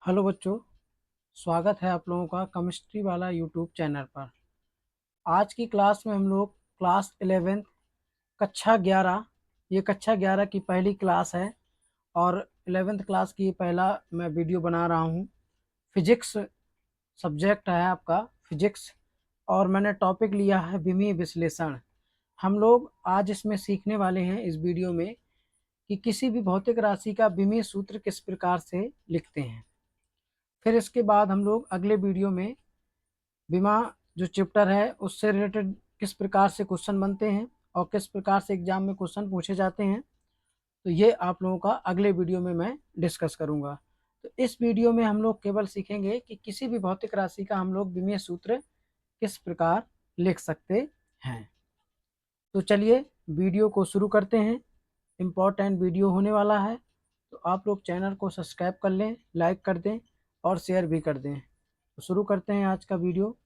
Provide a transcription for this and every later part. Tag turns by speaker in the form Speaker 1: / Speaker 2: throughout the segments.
Speaker 1: Hello बच्चों, स्वागत है आप लोगों का केमिस्ट्री वाला यूट्यूब चैनल पर। आज की क्लास में हम लोग क्लास 11 कक्षा 11, ये कक्षा 11 की पहली क्लास है और 11th क्लास की पहला मैं वीडियो बना रहा हूँ। फिजिक्स सब्जेक्ट है आपका फिजिक्स, और मैंने टॉपिक लिया है विमीय विश्लेषण। हम लोग आज इसमें सीखने वाले हैं इस वीडियो में कि किसी भी भौतिक राशि का विमीय सूत्र किस प्रकार से लिखते हैं। फिर इसके बाद हम लोग अगले वीडियो में बीमा जो चैप्टर है उससे रिलेटेड किस प्रकार से क्वेश्चन बनते हैं और किस प्रकार से एग्जाम में क्वेश्चन पूछे जाते हैं, तो ये आप लोगों का अगले वीडियो में मैं डिस्कस करूंगा। तो इस वीडियो में हम लोग केवल सीखेंगे कि किसी भी भौतिक राशि का हम लोग विमीय सूत्र किस प्रकार लिख सकते हैं। तो चलिए वीडियो को शुरू करते हैं। इम्पोर्टेंट वीडियो होने वाला है, तो आप लोग चैनल को सब्सक्राइब कर लें, लाइक कर दें और शेयर भी कर दें। तो शुरू करते हैं आज का वीडियो।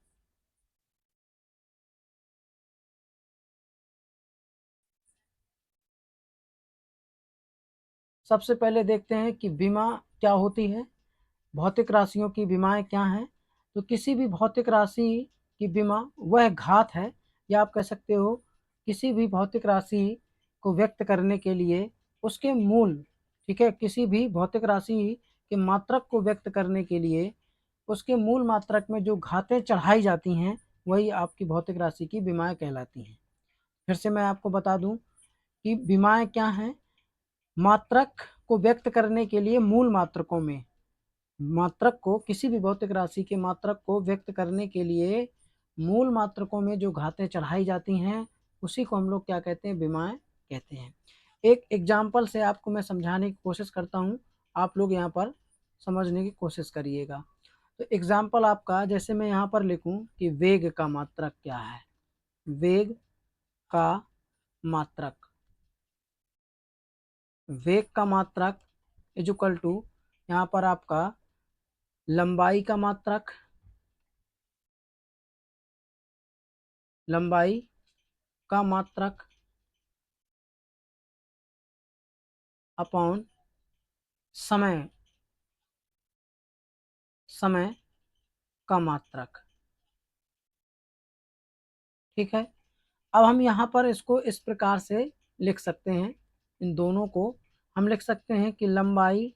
Speaker 1: सबसे पहले देखते हैं कि विमा क्या होती है, भौतिक राशियों की विमाएं क्या हैं। तो किसी भी भौतिक राशि की विमा वह घात है, या आप कह सकते हो किसी भी भौतिक राशि को व्यक्त करने के लिए उसके मूल, ठीक है, किसी भी भौतिक राशि के मात्रक को व्यक्त करने के लिए उसके मूल मात्रक में जो घातें चढ़ाई जाती हैं वही आपकी भौतिक राशि की विमाएं कहलाती हैं। फिर से मैं आपको बता दूं कि विमाएं क्या हैं। मात्रक को व्यक्त करने के लिए मूल मात्रकों में, मात्रक को, किसी भी भौतिक राशि के मात्रक को व्यक्त करने के लिए मूल मात्रकों में जो घातें चढ़ाई जाती हैं उसी को हम लोग क्या कहते हैं, विमाएं कहते हैं। एक एग्जाम्पल से आपको मैं समझाने की कोशिश करता हूँ, आप लोग यहाँ पर समझने की कोशिश करिएगा। तो एग्जाम्पल आपका, जैसे मैं यहाँ पर लिखूँ कि वेग का मात्रक क्या है, वेग का मात्रक, वेग का मात्रक इजुकल टू यहाँ पर आपका लंबाई का मात्रक, लंबाई का मात्रक अपॉन समय, समय का मात्रक। ठीक है, अब हम यहाँ पर इसको इस प्रकार से लिख सकते हैं, इन दोनों को हम लिख सकते हैं कि लंबाई,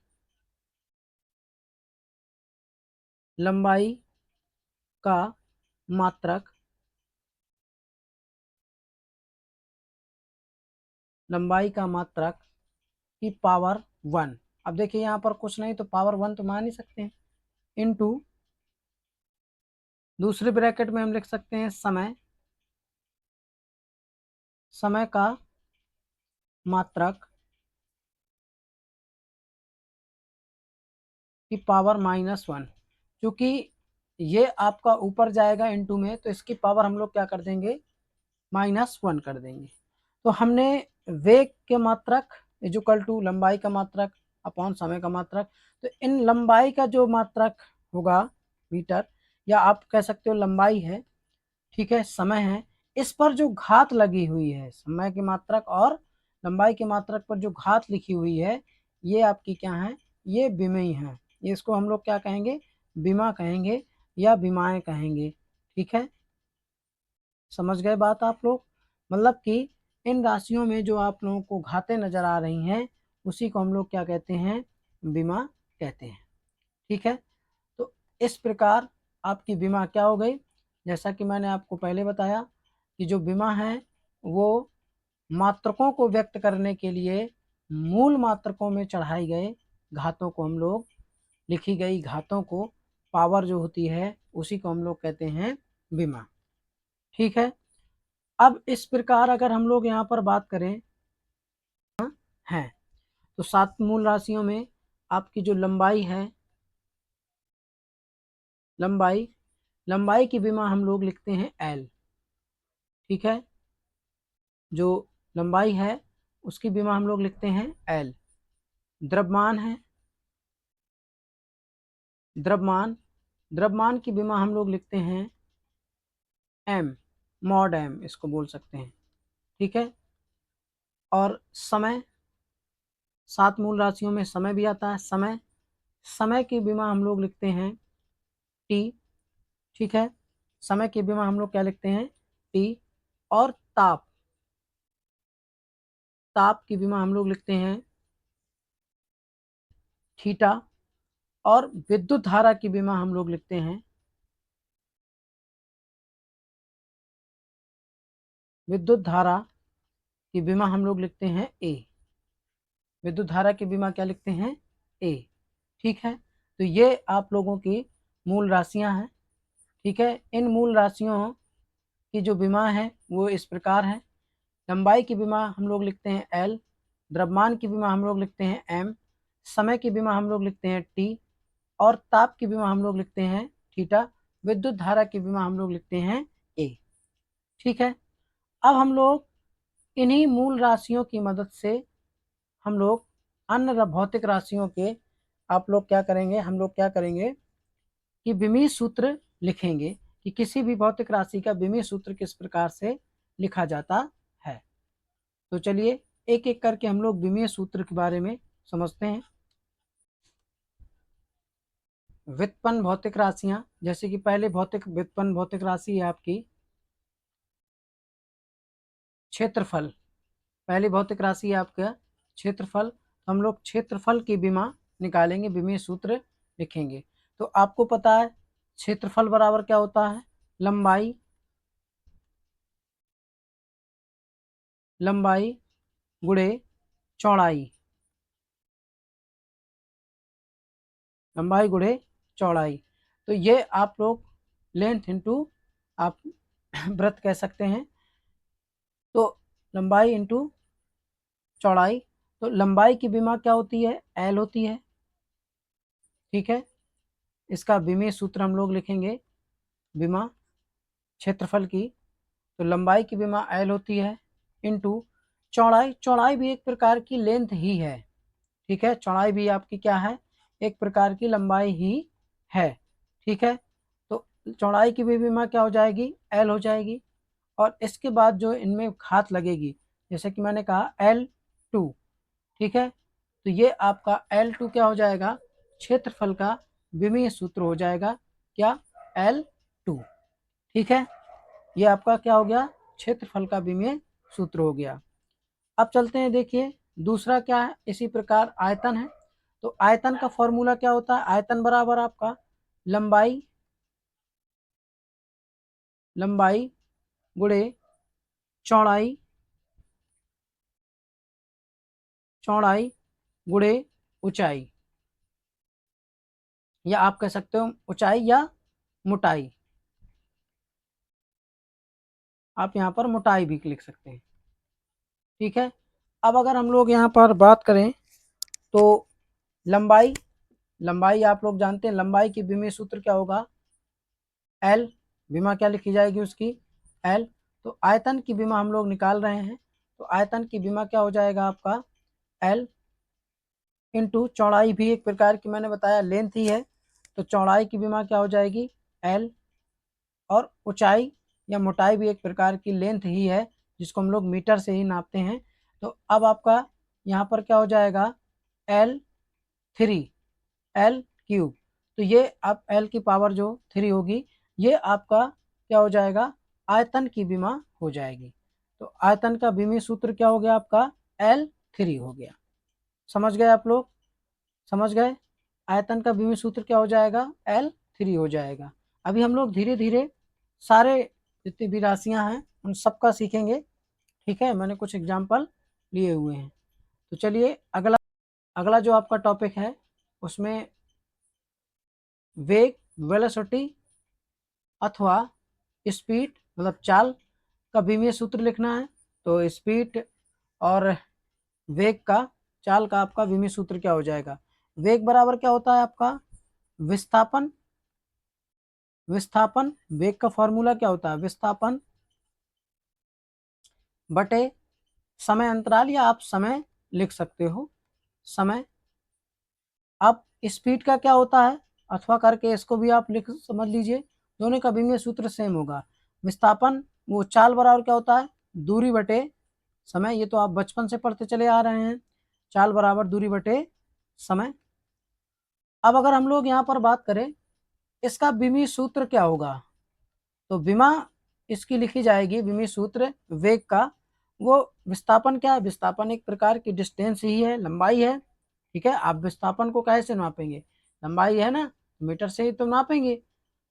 Speaker 1: लंबाई का मात्रक, लंबाई का मात्रक की पावर 1। अब देखिए यहाँ पर कुछ नहीं तो पावर 1 तो मान ही सकते हैं, इनटू दूसरे ब्रैकेट में हम लिख सकते हैं समय, समय का मात्रक की पावर -1। क्योंकि ये आपका ऊपर जाएगा इनटू में, तो इसकी पावर हम लोग क्या कर देंगे, -1 कर देंगे। तो हमने वेग के मात्रक इजुकल टू लंबाई का मात्रक अपॉन समय का मात्रक, तो इन लंबाई का जो मात्रक होगा मीटर, या आप कह सकते हो लंबाई है, ठीक है, समय है, इस पर जो घात लगी हुई है, समय की मात्रक और लंबाई की मात्रक पर जो घात लिखी हुई है, ये आपकी क्या है, ये विमेय है। ये इसको हम लोग क्या कहेंगे, विमा कहेंगे या विमाएं कहेंगे। ठीक है, समझ गए बात आप लोग। मतलब कि इन राशियों में जो आप लोगों को घातें नजर आ रही हैं उसी को हम लोग क्या कहते हैं, विमा कहते हैं। ठीक है, तो इस प्रकार आपकी विमा क्या हो गई, जैसा कि मैंने आपको पहले बताया कि जो विमा है वो मात्रकों को व्यक्त करने के लिए मूल मात्रकों में चढ़ाई गए घातों को हम लोग, लिखी गई घातों को, पावर जो होती है उसी को हम लोग कहते हैं विमा। ठीक है, अब इस प्रकार अगर हम लोग यहाँ पर बात करें हैं, तो 7 मूल राशियों में आपकी जो लंबाई है, लंबाई, लंबाई की विमा हम लोग लिखते हैं एल। ठीक है, जो लंबाई है उसकी विमा हम लोग लिखते हैं एल। द्रव्यमान है, द्रव्यमान, द्रव्यमान की विमा हम लोग लिखते हैं एम, मॉड एम इसको बोल सकते हैं। ठीक है, और समय, 7 मूल राशियों में समय भी आता है, समय, समय की विमा हम लोग लिखते हैं टी, ठीक है, समय की विमा हम लोग क्या लिखते हैं टी, और ताप, ताप की विमा हम लोग लिखते हैं थीटा, और विद्युत धारा की विमा हम लोग लिखते हैं, विद्युत धारा की विमा हम लोग लिखते हैं ए, विद्युत धारा की विमा क्या लिखते हैं ए, ठीक है। तो ये आप लोगों की मूल राशियां हैं, ठीक है। इन मूल राशियों की जो विमा है वो इस प्रकार है। लंबाई की विमा हम लोग लिखते हैं एल, द्रव्यमान की विमा हम लोग लिखते हैं एम, समय की विमा हम लोग लिखते हैं टी, और ताप की विमा हम लोग लिखते हैं थीटा, विद्युत धारा की विमा हम लोग लिखते हैं ए, ठीक है। अब हम लोग इन्हीं मूल राशियों की मदद से हम लोग अन्य भौतिक राशियों के आप लोग क्या करेंगे, हम लोग क्या करेंगे कि विमीय सूत्र लिखेंगे कि किसी भी भौतिक राशि का विमीय सूत्र किस प्रकार से लिखा जाता है। तो चलिए एक एक करके हम लोग विमीय सूत्र के बारे में समझते हैं। व्युत्पन्न भौतिक राशियां, जैसे कि पहले व्युत्पन्न भौतिक राशि है आपकी क्षेत्रफल, पहली भौतिक राशि है आपका क्षेत्रफल। तो हम लोग क्षेत्रफल की विमा निकालेंगे, विमीय सूत्र लिखेंगे। तो आपको पता है क्षेत्रफल बराबर क्या होता है, लंबाई, लंबाई गुणे चौड़ाई, लंबाई गुणे चौड़ाई। तो ये आप लोग लेंथ इंटू आप ब्रेथ कह सकते हैं। तो लंबाई इंटू चौड़ाई, तो लंबाई की विमा क्या होती है एल होती है, ठीक है। इसका विमीय सूत्र हम लोग लिखेंगे, विमा क्षेत्रफल की, तो लंबाई की विमा एल होती है इंटू चौड़ाई, चौड़ाई भी एक प्रकार की लेंथ ही है, ठीक है। चौड़ाई भी आपकी क्या है, एक प्रकार की लंबाई ही है, ठीक है। तो चौड़ाई की भी विमा क्या हो जाएगी एल हो जाएगी, और इसके बाद जो इनमें घात लगेगी, जैसे कि मैंने कहा L2, ठीक है। तो ये आपका L2 क्या हो जाएगा, क्षेत्रफल का विमीय सूत्र हो जाएगा, क्या L2, ठीक है। ये आपका क्या हो गया, क्षेत्रफल का विमीय सूत्र हो गया। अब चलते हैं, देखिए दूसरा क्या है, इसी प्रकार आयतन है। तो आयतन का फॉर्मूला क्या होता है, आयतन बराबर आपका लंबाई, लंबाई गुणे चौड़ाई, चौड़ाई गुणे ऊंचाई, या आप कह सकते हो ऊंचाई या मोटाई, आप यहाँ पर मोटाई भी लिख सकते हैं, ठीक है। अब अगर हम लोग यहाँ पर बात करें तो लंबाई, लंबाई आप लोग जानते हैं लंबाई की विमीय सूत्र क्या होगा एल, विमा क्या लिखी जाएगी उसकी एल। तो आयतन की विमा हम लोग निकाल रहे हैं, तो आयतन की विमा क्या हो जाएगा आपका एल इंटू चौड़ाई भी एक प्रकार की मैंने बताया लेंथ ही है, तो चौड़ाई की विमा क्या हो जाएगी एल, और ऊंचाई या मोटाई भी एक प्रकार की लेंथ ही है जिसको हम लोग मीटर से ही नापते हैं। तो अब आपका यहाँ पर क्या हो जाएगा L3, L3, तो ये आप L की पावर जो 3 होगी, ये आपका क्या हो जाएगा आयतन की विमा हो जाएगी। तो आयतन का विमीय सूत्र क्या हो गया आपका L3 हो गया। समझ गए आप लोग, समझ गए, आयतन का विमीय सूत्र क्या हो जाएगा L3 हो जाएगा। अभी हम लोग धीरे धीरे सारे जितनी भी राशियां हैं उन सबका सीखेंगे, ठीक है। मैंने कुछ एग्जाम्पल लिए हुए हैं। तो चलिए अगला, अगला जो आपका टॉपिक है उसमें वेग, वेलोसिटी अथवा स्पीड मतलब चाल का विमीय सूत्र लिखना है। तो स्पीड और वेग का, चाल का आपका विमीय सूत्र क्या हो जाएगा, वेग बराबर क्या होता है आपका विस्थापन, विस्थापन, वेग का फॉर्मूला क्या होता है विस्थापन बटे समय अंतराल, या आप समय लिख सकते हो समय। अब स्पीड का क्या होता है, अथवा करके इसको भी आप लिख समझ लीजिए, दोनों का विमीय सूत्र सेम होगा। विस्थापन वो चाल बराबर क्या होता है दूरी बटे समय, ये तो आप बचपन से पढ़ते चले आ रहे हैं, चाल बराबर दूरी बटे समय। अब अगर हम लोग यहाँ पर बात करें इसका विमीय सूत्र क्या होगा, तो विमा इसकी लिखी जाएगी, विमीय सूत्र वेग का, वो विस्थापन क्या है, विस्थापन एक प्रकार की डिस्टेंस ही है, लंबाई है। ठीक है, आप विस्थापन को कैसे नापेंगे, लंबाई है ना, मीटर से ही तो नापेंगे।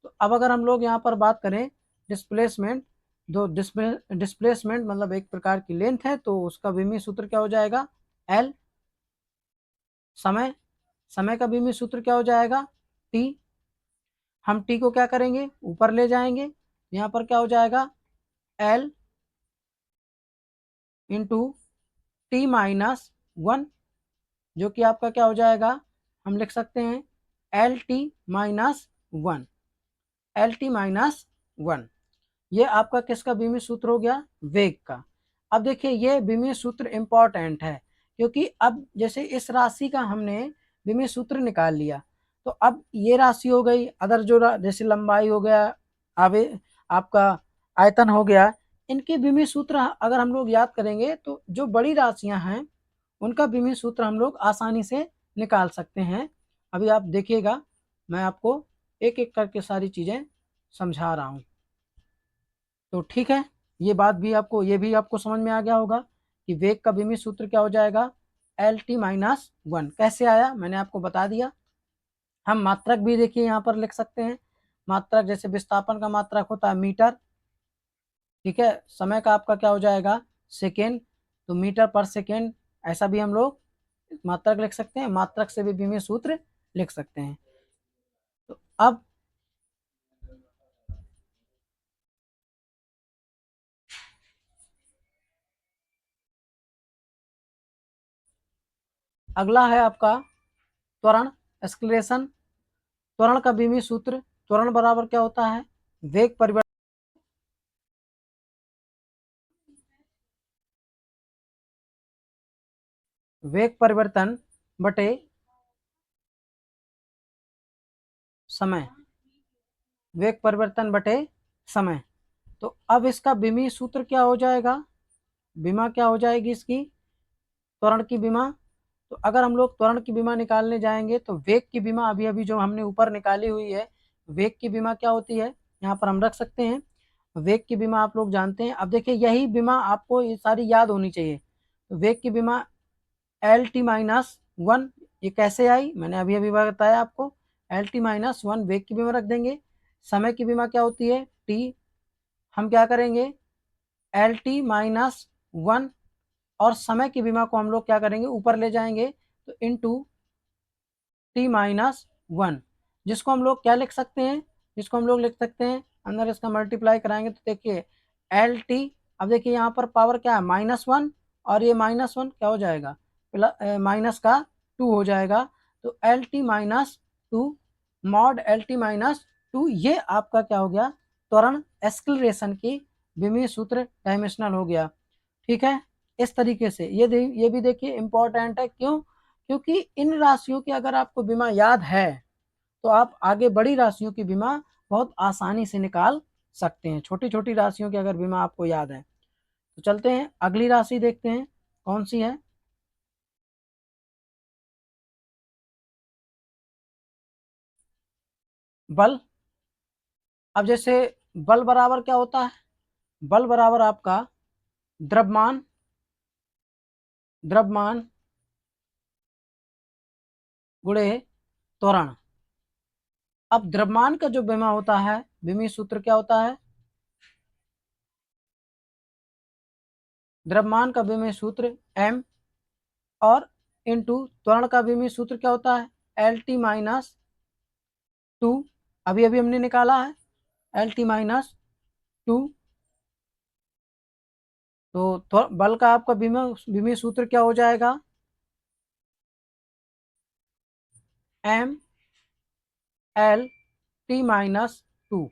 Speaker 1: तो अब अगर हम लोग यहाँ पर बात करें डिस्प्लेसमेंट, दो डिस्प्लेसमेंट मतलब एक प्रकार की लेंथ है, तो उसका विमीय सूत्र क्या हो जाएगा, एल। समय, समय का विमीय सूत्र क्या हो जाएगा, टी। हम टी को क्या करेंगे, ऊपर ले जाएंगे, यहाँ पर क्या हो जाएगा, L into T minus one, जो कि आपका क्या हो जाएगा, हम लिख सकते हैं L T minus one, L T minus one. ये आपका किसका विमीय सूत्र हो गया, वेग का। अब देखिए ये विमीय सूत्र इंपॉर्टेंट है, क्योंकि अब जैसे इस राशि का हमने विमीय सूत्र निकाल लिया, तो अब ये राशि हो गई, अदर जो जैसे लंबाई हो गया, आवे आपका आयतन हो गया, इनके विमीय सूत्र अगर हम लोग याद करेंगे तो जो बड़ी राशियां हैं उनका विमीय सूत्र हम लोग आसानी से निकाल सकते हैं। अभी आप देखिएगा, मैं आपको एक एक करके सारी चीज़ें समझा रहा हूँ। तो ठीक है, ये बात भी आपको, ये भी आपको समझ में आ गया होगा कि वेग का विमीय सूत्र क्या हो जाएगा, एल टी माइनस वन। कैसे आया मैंने आपको बता दिया। हम मात्रक भी देखिए यहाँ पर लिख सकते हैं, मात्रक जैसे विस्थापन का मात्रक होता है मीटर। ठीक है, समय का आपका क्या हो जाएगा, सेकेंड, तो मीटर पर सेकेंड, ऐसा भी हम लोग मात्रक लिख सकते हैं, मात्रक से भी विमीय सूत्र लिख सकते हैं। तो अब अगला है आपका त्वरण, एक्सलेशन। त्वरण का विमीय सूत्र, त्वरण बराबर क्या होता है, वेग परिवर्तन, वेग परिवर्तन बटे समय, वेग परिवर्तन बटे समय। तो अब इसका विमीय सूत्र क्या हो जाएगा, विमा क्या हो जाएगी इसकी, त्वरण की विमा। तो अगर हम लोग त्वरण की विमा निकालने जाएंगे तो वेग की विमा अभी अभी जो हमने ऊपर निकाली हुई है, वेग की विमा क्या होती है, यहाँ पर हम रख सकते हैं, वेग की विमा आप लोग जानते हैं। अब देखिए यही विमा आपको ये सारी याद होनी चाहिए। तो वेग की विमा एल टी माइनस वन, ये कैसे आई, मैंने अभी अभी बताया आपको, एल टी माइनस वन वेग की विमा रख देंगे। समय की विमा क्या होती है, टी, हम क्या करेंगे, एल टी माइनस वन, और समय की विमा को हम लोग क्या करेंगे, ऊपर ले जाएंगे, तो इनटू टी माइनस वन, जिसको हम लोग क्या लिख सकते हैं, जिसको हम लोग लिख सकते हैं, अंदर इसका मल्टीप्लाई कराएंगे तो देखिए एल टी, अब देखिए यहाँ पर पावर क्या है, माइनस वन, और ये माइनस वन क्या हो जाएगा, प्लस माइनस का टू हो जाएगा। तो L T minus to, mod L T minus to, ये आपका क्या हो गया, त्वरण एक्सलरेशन की विमीय सूत्र डायमेंशनल हो गया। ठीक है, इस तरीके से ये भी देखिए इंपॉर्टेंट है, क्यों, क्योंकि इन राशियों की अगर आपको बीमा याद है तो आप आगे बड़ी राशियों की बीमा बहुत आसानी से निकाल सकते हैं, छोटी छोटी राशियों की अगर बीमा आपको याद है। तो चलते हैं अगली राशि देखते हैं कौन सी है, बल। अब जैसे बल बराबर क्या होता है, बल बराबर आपका द्रव्यमान, द्रव्यमान गुणे त्वरण। अब द्रव्यमान का जो विमा होता है, विमीय सूत्र क्या होता है, द्रव्यमान का विमीय सूत्र एम, और इनटू त्वरण का विमीय सूत्र क्या होता है, एल टी माइनस टू, अभी अभी हमने निकाला है एल टी माइनस टू। तो बल का आपका विमीय सूत्र क्या हो जाएगा, M L T minus two,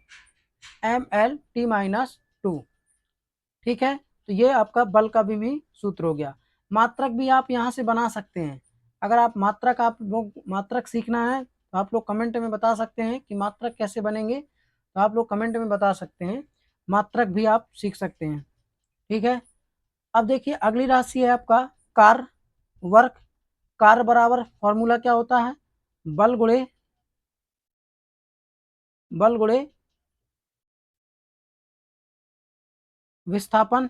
Speaker 1: M L T minus two. ठीक है, तो ये आपका बल का विमीय सूत्र हो गया। मात्रक भी आप यहाँ से बना सकते हैं, अगर आप लोग मात्रक सीखना है तो आप लोग कमेंट में बता सकते हैं कि मात्रक कैसे बनेंगे, तो आप लोग कमेंट में बता सकते हैं, मात्रक भी आप सीख सकते हैं। ठीक है, अब देखिए अगली राशि है आपका कार्य, वर्क। कार्य बराबर फॉर्मूला क्या होता है, बल गुणे बल गुणे विस्थापन,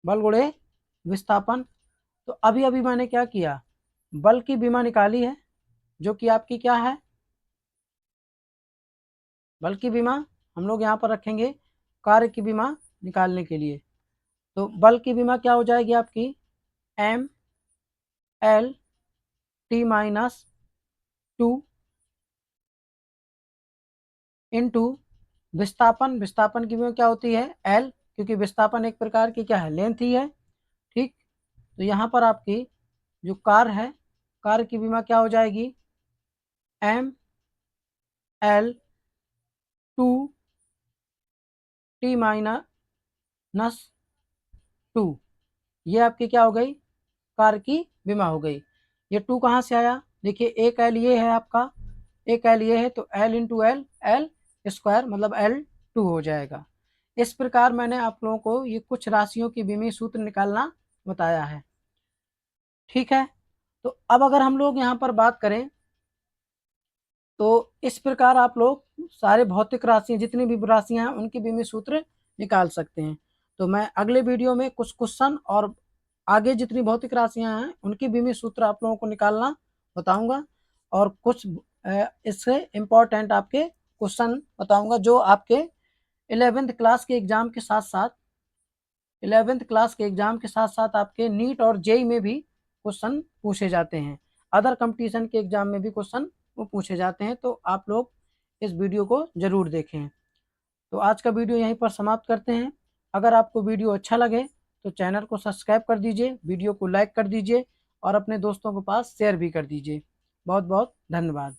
Speaker 1: बल गुणे विस्थापन। तो अभी अभी मैंने क्या किया, बल की विमा निकाली है, जो कि आपकी क्या है, बल की विमा हम लोग यहाँ पर रखेंगे कार्य की विमा निकालने के लिए। तो बल की विमा क्या हो जाएगी आपकी, M L T minus 2 into विस्थापन, विस्थापन की विमा क्या होती है, एल, क्योंकि विस्थापन एक प्रकार की क्या है, लेंथ ही है। ठीक, तो यहाँ पर आपकी जो कार है, कार की विमा क्या हो जाएगी, एम एल 2 t-2, ये आपकी क्या हो गई, कार की विमा हो गई। ये 2 कहाँ से आया, देखिए एक एल ये है आपका, एक एल ये है, तो L into L, L square मतलब L2 हो जाएगा। इस प्रकार मैंने आप लोगों को ये कुछ राशियों की विमीय सूत्र निकालना बताया है। ठीक है, तो अब अगर हम लोग यहाँ पर बात करें, तो इस प्रकार आप लोग सारे भौतिक राशियाँ, जितनी भी राशियाँ हैं उनकी विमीय सूत्र निकाल सकते हैं। तो मैं अगले वीडियो में कुछ क्वेश्चन और आगे जितनी भौतिक राशियाँ हैं उनकी विमीय सूत्र आप लोगों को निकालना बताऊंगा, और कुछ इससे इम्पोर्टेंट आपके क्वेश्चन बताऊंगा जो आपके 11th क्लास के एग्जाम के साथ साथ 11th क्लास के एग्जाम के साथ साथ आपके नीट और जेई में भी क्वेश्चन पूछे जाते हैं, अदर कंपटीशन के एग्जाम में भी क्वेश्चन वो पूछे जाते हैं। तो आप लोग इस वीडियो को जरूर देखें। तो आज का वीडियो यहीं पर समाप्त करते हैं। अगर आपको वीडियो अच्छा लगे तो चैनल को सब्सक्राइब कर दीजिए, वीडियो को लाइक कर दीजिए और अपने दोस्तों के पास शेयर भी कर दीजिए। बहुत बहुत धन्यवाद।